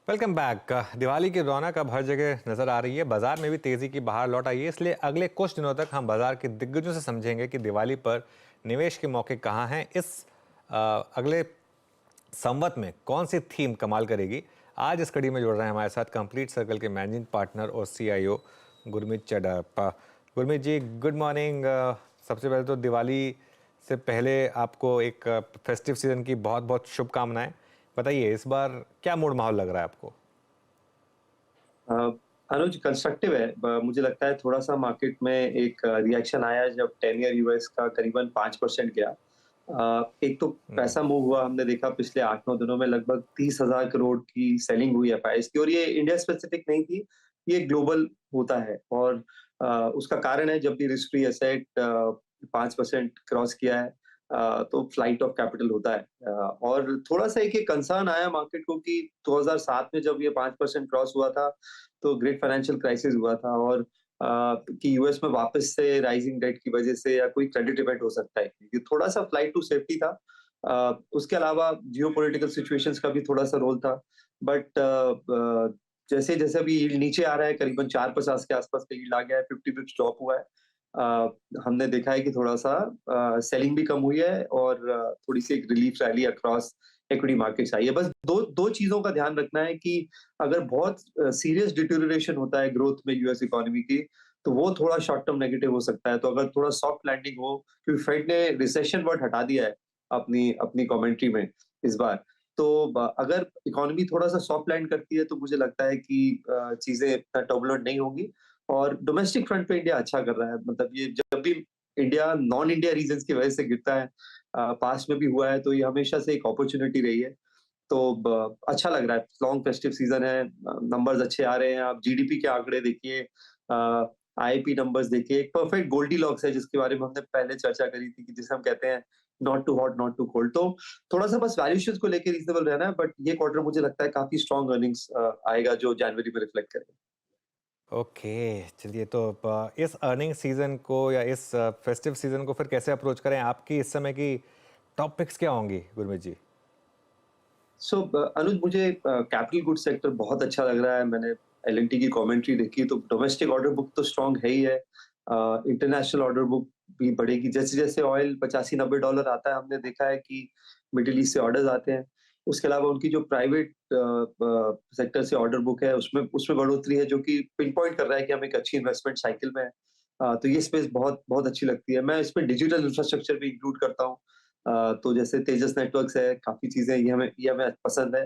Welcome back. Diwali की रौनक अब हर जगह नजर आ रही है। बाजार में भी तेजी की बहार लौट आई है। इसलिए अगले कुछ दिनों तक हम बाजार के दिग्गजों से समझेंगे कि दिवाली पर निवेश के मौके कहाँ हैं। अगले संवत में कौन सी थीम कमाल करेगी। आज इस कड़ी में जुड़ रहे हैं हमारे साथ कंप्लीट सर्कल के मैनेजिंग पार्टनर और सीईओ गुरमीत चड्ढा। गुरमीत जी, गुड मॉर्निंग। सबसे पहले तो दिवाली से पहले आपको एक फेस्टिव सीजन की बहुत बहुत शुभकामनाएं। बताइए, इस बार क्या मूड माहौल लग रहा है आपको? अ, अनुज कंस्ट्रक्टिव है। मुझे लगता है थोड़ा सा मार्केट में एक रिएक्शन आया जब 10 ईयर यूएस का करीबन 5% गया। एक तो पैसा मूव हुआ, हमने देखा पिछले 8-9 दिनों में लगभग 30,000 करोड़ की सेलिंग हुई एफआईआईज की, और ये इंडिया स्पेसिफिक नहीं थी, ये ग्लोबल होता है। और उसका कारण है, जब भी रिस्क फ्री एसेट 5% क्रॉस किया है तो फ्लाइट ऑफ कैपिटल होता है। और थोड़ा सा एक कंसर्न आया मार्केट को कि 2007 में जब ये 5% क्रॉस हुआ था तो ग्रेट फाइनेंशियल क्राइसिस हुआ था, और कि यूएस में वापस से राइजिंग डेट की वजह से या कोई क्रेडिट इवेंट हो सकता है, ये थोड़ा सा फ्लाइट टू सेफ्टी था। उसके अलावा जियोपॉलिटिकल सिचुएशंस का भी थोड़ा सा रोल था। बट जैसे जैसे अभी यील्ड नीचे आ रहा है, करीबन 4.50 के आसपास का यील्ड आ गया है, 50 पिप्स ड्रॉप हुआ है। हमने देखा है कि थोड़ा सा सेलिंग भी कम हुई है, और थोड़ी सी एक relief rally across equity markets आई है। बस दो दो चीजों का ध्यान रखना है कि अगर बहुत सीरियस डिटेरियोरेशन होता है ग्रोथ में यूएस इकोनॉमी की, तो वो थोड़ा शॉर्ट टर्म नेगेटिव हो सकता है। तो अगर थोड़ा सॉफ्ट लैंडिंग हो, क्योंकि फेड ने रिसेशन वर्ड हटा दिया है अपनी अपनी कमेंट्री में इस बार, तो अगर इकोनॉमी थोड़ा सा सॉफ्ट लैंड करती है तो मुझे लगता है कि चीजें इतना टर्बुलेंट नहीं होंगी। और डोमेस्टिक फ्रंट पे इंडिया अच्छा कर रहा है। मतलब ये जब भी इंडिया नॉन इंडिया रीजन की वजह से गिरता है, पास्ट में भी हुआ है, तो ये हमेशा से एक अपॉर्चुनिटी रही है। तो अच्छा लग रहा है, लॉन्ग फेस्टिव सीजन है, नंबर्स अच्छे आ रहे हैं। आप जीडीपी के आंकड़े देखिए, आईपी नंबर्स देखिए, एक परफेक्ट गोल्डी लॉक्स है जिसके बारे में हमने पहले चर्चा करी थी, कि जिसे हम कहते हैं not too hot not too cold. तो थोड़ा सा बस वैल्यूएशंस को लेके रीजनेबल रहना है, बट ये क्वार्टर मुझे लगता है काफी स्ट्रॉन्ग अर्निंग्स आएगा जो जनवरी में रिफ्लेक्ट करेगा। ओके, चलिए तो इस अर्निंग सीजन को या इस फेस्टिव सीजन को फिर कैसे अप्रोच करें? आपकी इस समय की टॉप पिक्स क्या होंगी गुरमीत जी? सो अनुज, मुझे कैपिटल गुड्स सेक्टर बहुत अच्छा लग रहा है। मैंने एल&टी की कमेंट्री देखी तो डोमेस्टिक ऑर्डर बुक तो स्ट्रांग है ही है। इंटरनेशनल ऑर्डर बुक भी बढ़ेगी जैसे जैसे ऑयल $85-90 आता है। हमने देखा है कि मिडिल ईस्ट से ऑर्डर्स आते हैं। उसके अलावा उनकी जो प्राइवेट सेक्टर से ऑर्डर बुक है, उसमें उसमें बढ़ोतरी है, जो कि पिन पॉइंट कर रहा है कि हम एक अच्छी इन्वेस्टमेंट साइकिल में है। तो ये स्पेस बहुत बहुत अच्छी लगती है। मैं इसमें डिजिटल इंफ्रास्ट्रक्चर भी इंक्लूड करता हूँ। तो जैसे तेजस नेटवर्क्स है, काफ़ी चीज़ें ये हमें पसंद है।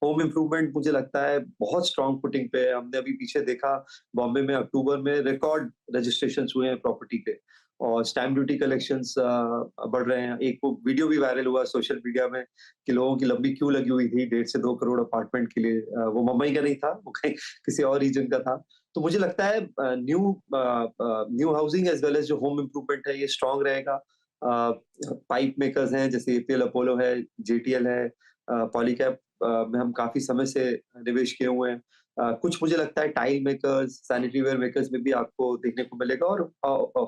होम इम्प्रूवमेंट मुझे लगता है बहुत स्ट्रॉन्ग फुटिंग पे है। हमने अभी पीछे देखा, बॉम्बे में अक्टूबर में रिकॉर्ड रजिस्ट्रेशंस हुए हैं प्रॉपर्टी के, और स्टैम्प ड्यूटी कलेक्शंस बढ़ रहे हैं। एक वो वीडियो भी वायरल हुआ सोशल मीडिया में कि लोगों की लंबी क्यू लगी हुई थी 1.5 से 2 करोड़ अपार्टमेंट के लिए। वो मुंबई का नहीं था, वो कहीं किसी और रीजन का था। तो मुझे लगता है new housing as well as जो होम इम्प्रूवमेंट है, ये स्ट्रॉन्ग रहेगा। पाइप मेकर्स हैं जैसे एपीएल अपोलो है, जेटीएल है, पॉलीकैब में हम काफ़ी समय से निवेश किए हुए हैं। कुछ मुझे लगता है tile makers, sanitary ware makers में भी आपको देखने को मिलेगा, और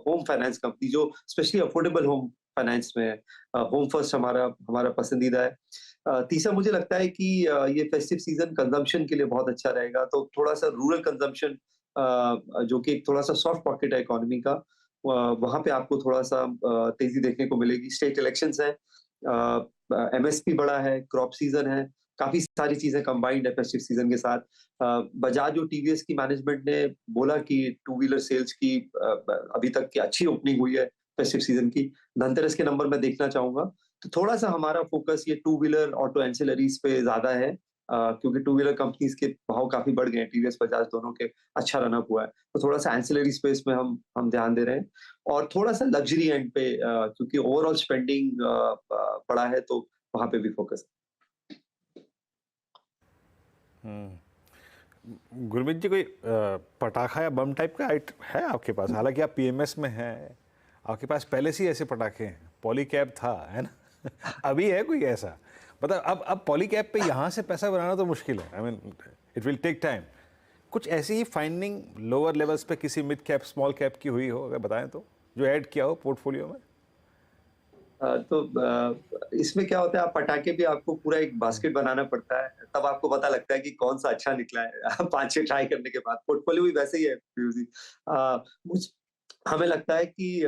होम फाइनेंस कंपनी जो स्पेशली अफोर्डेबल होम फाइनेंस में है, होम फर्स्ट हमारा हमारा पसंदीदा है। तीसरा मुझे लगता है कि ये फेस्टिव सीजन कंजम्पशन के लिए बहुत अच्छा रहेगा। तो थोड़ा-सा रूरल कंजम्पशन, जो कि एक थोड़ा-सा सॉफ्ट पॉकेट है इकोनॉमी का, वहाँ पे आपको थोड़ा-सा तेज़ी देखने को मिलेगी। स्टेट इलेक्शंस हैं, एमएसपी बढ़ा है, क्रॉप सीज़न है, काफ़ी सारी चीज़ें कंबाइंड है फेस्टिव सीज़न के साथ। बजाज और टीवीएस की मैनेजमेंट ने बोला कि टू व्हीलर सेल्स की अभी तक की अच्छी ओपनिंग हुई है फेस्टिव सीज़न की। धनतेरस के नंबर मैं देखना चाहूँगा। तो थोड़ा-सा हमारा फ़ोकस ये टू व्हीलर, ऑटो एंसिलरीज़ पे ज़्यादा है, क्योंकि टू व्हीलर कंपनीज़ के भाव काफ़ी बढ़ गए हैं, टीवीएस, बजाज दोनों के अच्छा रन अप हुआ है। तो थोड़ा-सा एंसिलरी स्पेस में हम ध्यान दे रहे हैं, और थोड़ा-सा लग्ज़री एंड पे, क्योंकि ओवरऑल स्पेंडिंग बढ़ा है, तो वहाँ पे भी फ़ोकस है। गुरमीत जी, कोई पटाखा या बम टाइप का है आपके पास? हालांकि आप पीएमएस में हैं, आपके पास पहले से ही ऐसे पटाखे हैं। पॉलीकैब था, है ना? अभी है कोई ऐसा? मतलब अब पॉलीकैब पे यहाँ से पैसा बनाना तो मुश्किल है। I mean, it will take time. कुछ ऐसी ही फाइंडिंग लोअर लेवल्स पे किसी मिड कैप, स्मॉल कैप की हुई हो, अगर बताएं तो, जो ऐड किया हो पोर्टफोलियो में? इसमें क्या होता है, आप पटाखे भी आपको पूरा एक बास्केट बनाना पड़ता है, तब आपको पता लगता है कि कौन सा अच्छा निकला है 5-6 ट्राई करने के बाद। पोर्टफोलियो भी वैसे ही है पीयूष जी। मुझ हमें लगता है कि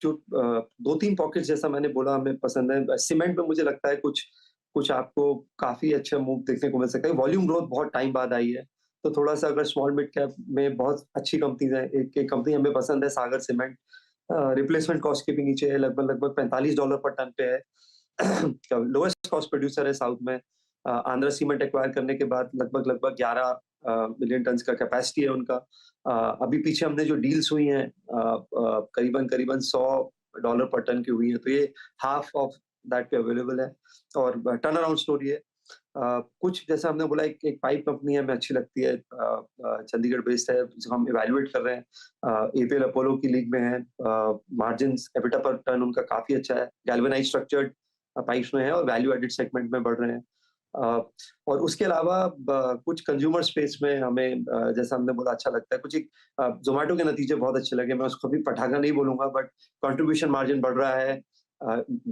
जो 2-3 पॉकेट्स जैसा मैंने बोला हमें पसंद है। सीमेंट में मुझे लगता है कुछ कुछ आपको काफ़ी अच्छा मूव देखने को मिल सकता है। वॉल्यूम ग्रोथ बहुत टाइम बाद आई है, तो थोड़ा-सा अगर स्मॉल मिड कैप में बहुत अच्छी कंपनीज़ हैं, एक एक कंपनी हमें पसंद है सागर सीमेंट। रिप्लेसमेंट कॉस्ट के भी नीचे है, लगभग $45 पर टन पे है। लोएस्ट कॉस्ट प्रोड्यूसर है साउथ में। आंध्र सीमेंट एक्वायर करने के बाद लगभग 11 मिलियन टन्स का कैपेसिटी है उनका। अभी पीछे हमने जो डील्स हुई हैं करीबन $100 पर टन की हुई हैं, तो ये हाफ ऑफ दैट पे अवेलेबल है और टर्न अराउंड स्टोरी है। कुछ जैसा हमने बोला एक एक पाइप कंपनी है, हमें अच्छी लगती है, चंडीगढ़ बेस्ड है, जिसको हम इवैल्यूएट कर रहे हैं। एपीएल अपोलो की लीग में है। मार्जिन्स एबिटा पर टन उनका काफ़ी अच्छा है। गैल्वेनाइज्ड स्ट्रक्चर्ड पाइप्स में है और वैल्यू एडेड सेगमेंट में बढ़ रहे हैं। और उसके अलावा कुछ कंज्यूमर स्पेस में हमें जैसा हमने बोला अच्छा लगता है। कुछ एक ज़ोमैटो के नतीजे बहुत अच्छे लगे। मैं उसको भी पटाखा नहीं बोलूँगा, बट कंट्रीब्यूशन मार्जिन बढ़ रहा है,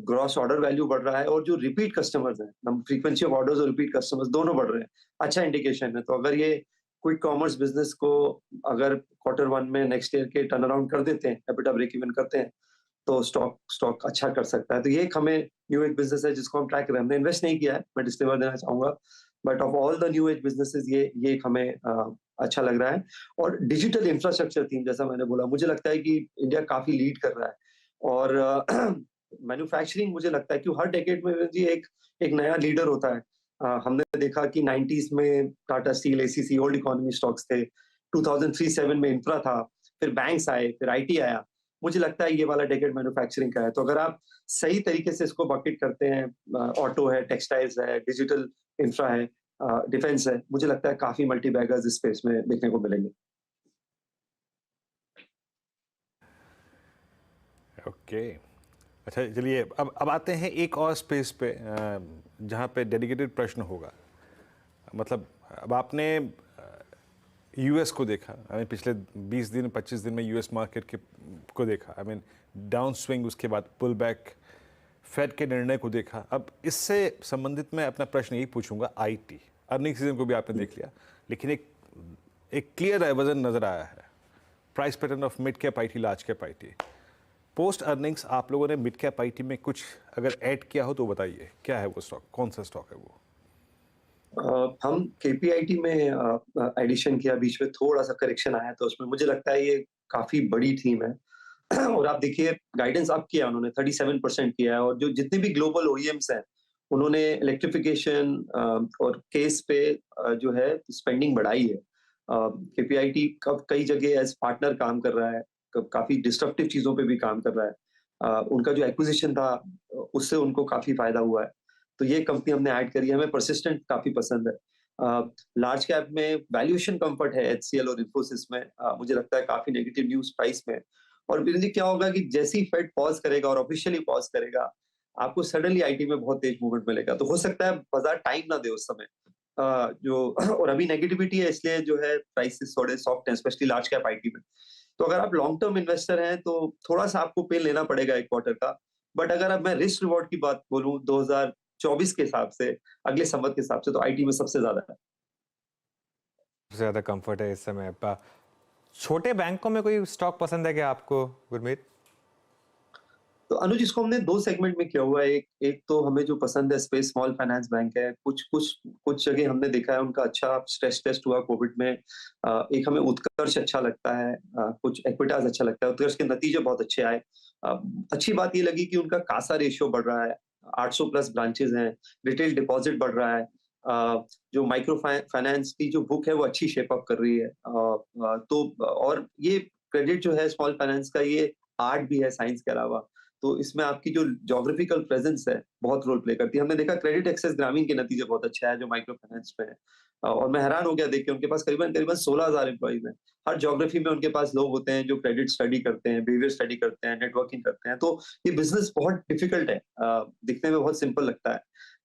ग्रॉस ऑर्डर वैल्यू बढ़ रहा है और जो रिपीट कस्टमर्स हैं, फ्रीक्वेंसी ऑफ ऑर्डर्स और रिपीट कस्टमर्स दोनों बढ़ रहे हैं। अच्छा इंडिकेशन है। तो अगर ये क्विक कॉमर्स बिज़नेस को अगर क्वार्टर 1 में नेक्स्ट ईयर के टर्न अराउंड कर देते हैं, एबिटा ब्रेक इवन करते हैं, तो स्टॉक स्टॉक अच्छा कर सकता है। तो ये एक हमें न्यू एज बिज़नेस है जिसको हम ट्रैक कर रहे हैं। हमने इन्वेस्ट नहीं किया है, मैं डिस्क्लेमर देना चाहूँगा। But of all the new age businesses ये एक हमें अच्छा लग रहा है। और डिजिटल इंफ्रास्ट्रक्चर थीम जैसा मैंने बोला, मुझे लगता है कि इंडिया काफ़ी लीड कर रहा है और मैन्युफैक्चरिंग मुझे लगता है कि हर डेकेड में जी एक एक नया लीडर होता है। हमने देखा कि 90s में Tata steel, ACC old economy stocks थे। 2003-7 में इंफ्रा था, फिर बैंक्स आए, फिर आईटी आया। मुझे लगता है ये वाला डेकेड मैन्युफैक्चरिंग का है। तो अगर आप सही तरीके से इसको बकेट करते हैं, ऑटो है, टेक्सटाइल्स है, डिजिटल इंफ्रा है, डिफेंस है, मुझे लगता है काफ़ी मल्टी बैगर्स इस स्पेस में देखने को मिलेंगे। ओके। अच्छा चलिए अब आते हैं एक और स्पेस पे जहाँ पे डेडिकेटेड प्रश्न होगा। मतलब अब आपने यूएस को देखा, आई मीन पिछले 20 दिन 25 दिन में यूएस मार्केट के को देखा, आई मीन डाउन स्विंग, उसके बाद पुल बैक, फेड के निर्णय को देखा। अब इससे संबंधित मैं अपना प्रश्न यही पूछूंगा, आईटी अर्निंग सीजन को भी आपने देख लिया, लेकिन एक क्लियर डाइवर्जन नजर आया है, price pattern of mid cap IT, large cap IT. Post earnings आप लोगों ने मिड कैप आईटी में कुछ अगर ऐड किया हो तो बताइए, क्या है वो स्टॉक, कौन सा स्टॉक है वो? हम केपीआईटी में एडिशन किया, बीच में थोड़ा-सा करेक्शन आया, तो उसमें मुझे लगता है ये काफ़ी बड़ी थीम है। और आप देखिए गाइडेंस अप किया उन्होंने, 37% किया है और जो जितने भी ग्लोबल ओईएम्स हैं, उन्होंने इलेक्ट्रिफिकेशन और केस पे जो है स्पेंडिंग बढ़ाई है। केपीआईटी कई जगह एज़ पार्टनर काम कर रहा है, क काफ़ी डिस्ट्रप्टिव चीज़ों पे भी काम कर रहा है। उनका जो एक्विजिशन था उससे उनको काफ़ी फ़ायदा हुआ है। तो ये कंपनी हमने ऐड करी है, हमें परसिस्टेंट काफ़ी पसंद है। लार्ज कैप में वैल्यूएशन कम्फर्ट है एचसीएल और इन्फोसिस में। मुझे लगता है काफ़ी नेगेटिव न्यूज़ प्राइस में। और बिरन जी क्या होगा कि जैसे ही फेड पॉज़ करेगा और ऑफिशियली पॉज़ करेगा, आपको सडनली आईटी में बहुत तेज मूवमेंट मिलेगा। तो हो सकता है बाज़ार टाइम ना दे उस समय। जो और अभी नेगेटिविटी है, इसलिए जो है प्राइसेस थोड़े सॉफ्ट हैं, स्पेशली लार्ज कैप आईटी में। तो अगर आप लॉन्ग टर्म इन्वेस्टर हैं, तो थोड़ा-सा आपको पेन लेना पड़ेगा 1 क्वार्टर का। बट अगर अब मैं रिस्क रिवॉर्ड की बात बोलूँ 2024 के हिसाब से, अगले संवत के हिसाब से, तो आईटी में सबसे ज़्यादा है। सबसे ज़्यादा कंफर्ट है इस समय। छोटे बैंकों में कोई स्टॉक पसंद है क्या आपको, गुरमीत? तो अनुज, इसको हमने 2 सेगमेंट में किया हुआ है। एक एक तो हमें जो पसंद है स्पेस स्मॉल फाइनेंस बैंक है। कुछ जगह हमने देखा है उनका अच्छा स्ट्रेस टेस्ट हुआ कोविड में। एक हमें उत्कर्ष अच्छा लगता है, कुछ इक्विटास अच्छा लगता है। उत्कर्ष के नतीजे बहुत अच्छे आए। अ, अच्छी बात ये लगी कि उनका कासा रेशियो बढ़ रहा है, 800 प्लस ब्रांचेज़ हैं, रिटेल डिपॉज़िट बढ़ रहा है। जो माइक्रो फाइनेंस की जो बुक है वो अच्छी शेप अप कर रही है। तो और ये क्रेडिट जो है स्मॉल फाइनेंस का, ये आर्ट भी है साइंस के अलावा। तो इसमें आपकी जो ज्योग्राफिकल प्रेजेंस है, बहुत रोल प्ले करती है। हमने देखा क्रेडिट एक्सेस ग्रामीण के नतीजे बहुत अच्छे आए जो माइक्रो फाइनेंस में है। और मैं हैरान हो गया देख के, उनके पास करीबन 16,000 एम्प्लॉइज़ हैं। हर ज्योग्राफी में उनके पास लोग होते हैं जो क्रेडिट स्टडी करते हैं, बिहेवियर स्टडी करते हैं, नेटवर्किंग करते हैं। तो ये बिज़नेस बहुत डिफिकल्ट है। दिखने में बहुत सिंपल लगता है।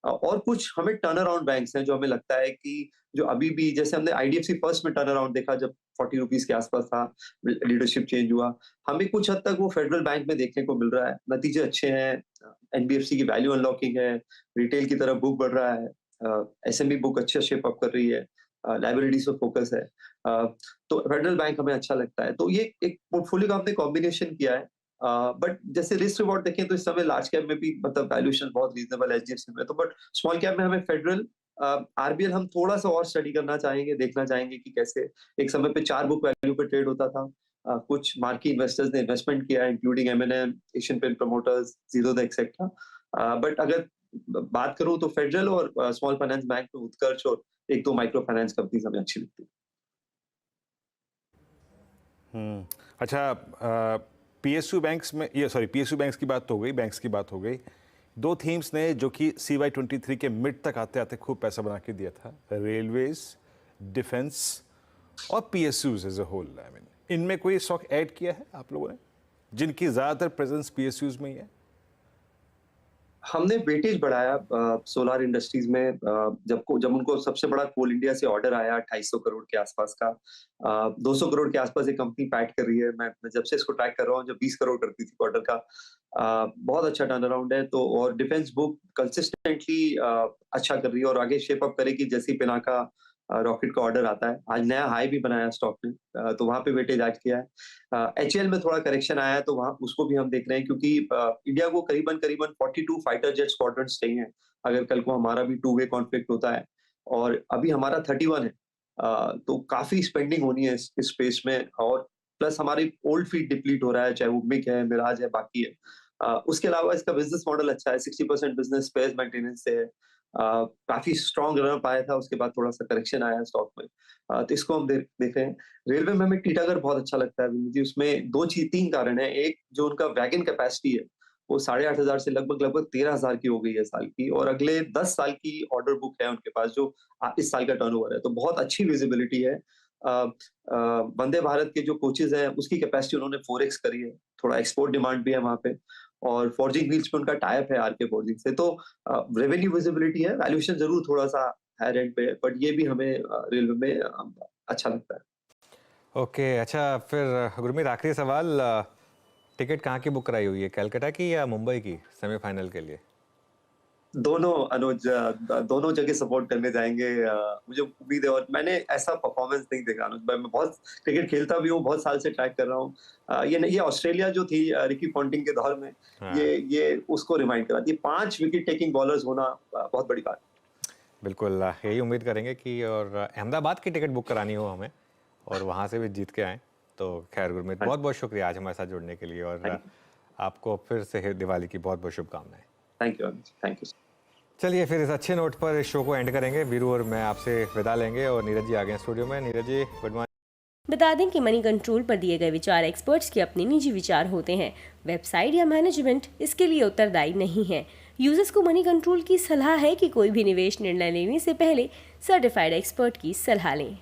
और कुछ हमें टर्न अराउंड बैंक्स हैं जो हमें लगता है कि जो अभी भी, जैसे हमने आईडीएफसी फर्स्ट में टर्न अराउंड देखा जब 40 रुपीज के आसपास था, लीडरशिप चेंज हुआ। हमें कुछ हद तक वो फेडरल बैंक में देखने को मिल रहा है, नतीजे अच्छे हैं, एनबीएफसी की वैल्यू अनलॉकिंग है, रिटेल की तरफ बुक बढ़ रहा है, एसएमबी बुक अच्छा शेप अप कर रही है, लाइबिलिटीज पर फोकस है, तो फेडरल बैंक हमें अच्छा लगता है। तो ये एक पोर्टफोलियो का हमने कॉम्बिनेशन किया है। बट जैसे रिस्क रिवॉर्ड देखें तो इस समय लार्ज कैप में भी मतलब वैल्यूएशन बहुत रीजनेबल एचडीएफसी में, तो बट स्मॉल कैप में हमें फेडरल, आरबीएल हम थोड़ा सा और स्टडी करना चाहेंगे, देखना चाहेंगे कि कैसे एक समय पे 4 बुक वैल्यू पे ट्रेड होता था। कुछ मार्की इन्वेस्टर्स ने इन्वेस्टमेंट किया including MNM, Asian paint promoters, Zerodha etcetera. But अगर बात करूं तो फेडरल और स्मॉल फाइनेंस बैंक में उत्कर्ष और एक दो माइक्रो फाइनेंस कंपनीज हमें अच्छी लगती है। अच्छा, पीएसयू बैंक्स में, ये सॉरी, पीएसयू बैंक्स की बात तो हो गई, बैंक्स की बात हो गई। दो थीम्स ने जो कि CY23 के मिड तक आते आते खूब पैसा बना के दिया था, रेलवेज, डिफेंस और PSUs as a whole. I mean, इनमें कोई स्टॉक ऐड किया है आप लोगों ने जिनकी ज्यादातर प्रेजेंस पीएसयूज में ही है? हमने वेटेज बढ़ाया सोलार इंडस्ट्रीज में, जब उनको सबसे बड़ा कोल इंडिया से ऑर्डर आया 250 करोड़ के आसपास का, 200 करोड़ के आसपास एक कंपनी पैट कर रही है। मैं जब से इसको ट्रैक कर रहा हूँ, जब 20 करोड़ करती थी क्वार्टर का, बहुत अच्छा टर्न अराउंड है। तो और डिफेंस बुक कंसिस्टेंटली अच्छा कर रही है और आगे शेप अप करेगी जैसे ही पिनाका रॉकेट का ऑर्डर आता है। आज नया हाई भी बनाया स्टॉक ने, तो वहां पे वेटेज ऐड किया है। एचएएल में थोड़ा करेक्शन आया है, तो वहां उसको भी हम देख रहे हैं, क्योंकि इंडिया को करीबन 42 फाइटर जेट स्क्वाड्रन्स चाहिए अगर कल को हमारा भी 2 वे कॉन्फ्लिक्ट होता है, और अभी हमारा 31 है। तो काफी स्पेंडिंग होनी है इस स्पेस में, और प्लस हमारी ओल्ड फ्लीट डिप्लीट हो रहा है, चाहे वो मिग है, मिराज है, बाकी है। उसके अलावा इसका बिजनेस मॉडल अच्छा है, 60% बिजनेस स्पेस मेंटेनेंस से है। काफी स्ट्रॉन्ग रन अप आया था, उसके बाद थोड़ा सा करेक्शन आया स्टॉक में। तो इसको हम देख रहे हैं। रेलवे में हमें टीटागढ़ बहुत अच्छा लगता है विनीत जी। उसमें 3 कारण है। एक, जो उनका वैगन कैपेसिटी है वो 8,500 से लगभग 13,000 की हो गई है साल की, और अगले 10 साल की ऑर्डर बुक है उनके पास, जो इस साल का टर्नओवर है, तो बहुत अच्छी विजिबिलिटी है। वंदे भारत के जो कोचेज हैं उसकी कैपेसिटी उन्होंने 4x करी है, थोड़ा एक्सपोर्ट डिमांड भी है वहां पे, और फॉर्जिंग व्हील्स पे उनका टाइप है आरके फॉर्जिंग से। तो रेवेन्यू विजिबिलिटी है, वैल्यूएशन जरूर थोड़ा सा हाई रेंट पे है, बट ये भी हमें रेलवे में अच्छा लगता है। ओके, अच्छा फिर गुरमीत, आखिरी सवाल, टिकट कहाँ की बुक कराई हुई है, कलकत्ता की या मुंबई की सेमीफाइनल के लिए? दोनों अनुज, दोनों जगह सपोर्ट करने जाएंगे। मुझे उम्मीद है, और मैंने ऐसा परफॉर्मेंस नहीं देखा अनुज भाई। मैं बहुत क्रिकेट खेलता भी हूँ, बहुत साल से ट्रैक कर रहा हूँ। ये ऑस्ट्रेलिया जो थी रिकी पॉन्टिंग के दौर में, हाँ। ये उसको रिमाइंड कराती है। 5 विकेट टेकिंग बॉलर्स होना बहुत बड़ी बात। बिल्कुल, यही उम्मीद करेंगे कि और अहमदाबाद की टिकट बुक करानी हो हमें, और वहाँ से भी जीत के आएँ। तो खैर गुरमीत, बहुत बहुत शुक्रिया आज हमारे साथ जुड़ने के लिए, और आपको फिर से दिवाली की बहुत बहुत शुभकामनाएं। Thank you Anuj, thank you. चलिए फिर इस अच्छे नोट पर इस शो को एंड करेंगे। वीरू और मैं आपसे विदा लेंगे, और नीरज जी आ गए स्टूडियो में। Neeraj ji, good morning. बता दें कि मनी कंट्रोल पर दिए गए विचार एक्सपर्ट्स के अपने निजी विचार होते हैं। वेबसाइट या मैनेजमेंट इसके लिए उत्तरदायी नहीं है। यूजर्स को मनी कंट्रोल की सलाह है कि कोई भी निवेश निर्णय लेने से पहले सर्टिफाइड एक्सपर्ट की सलाह लें।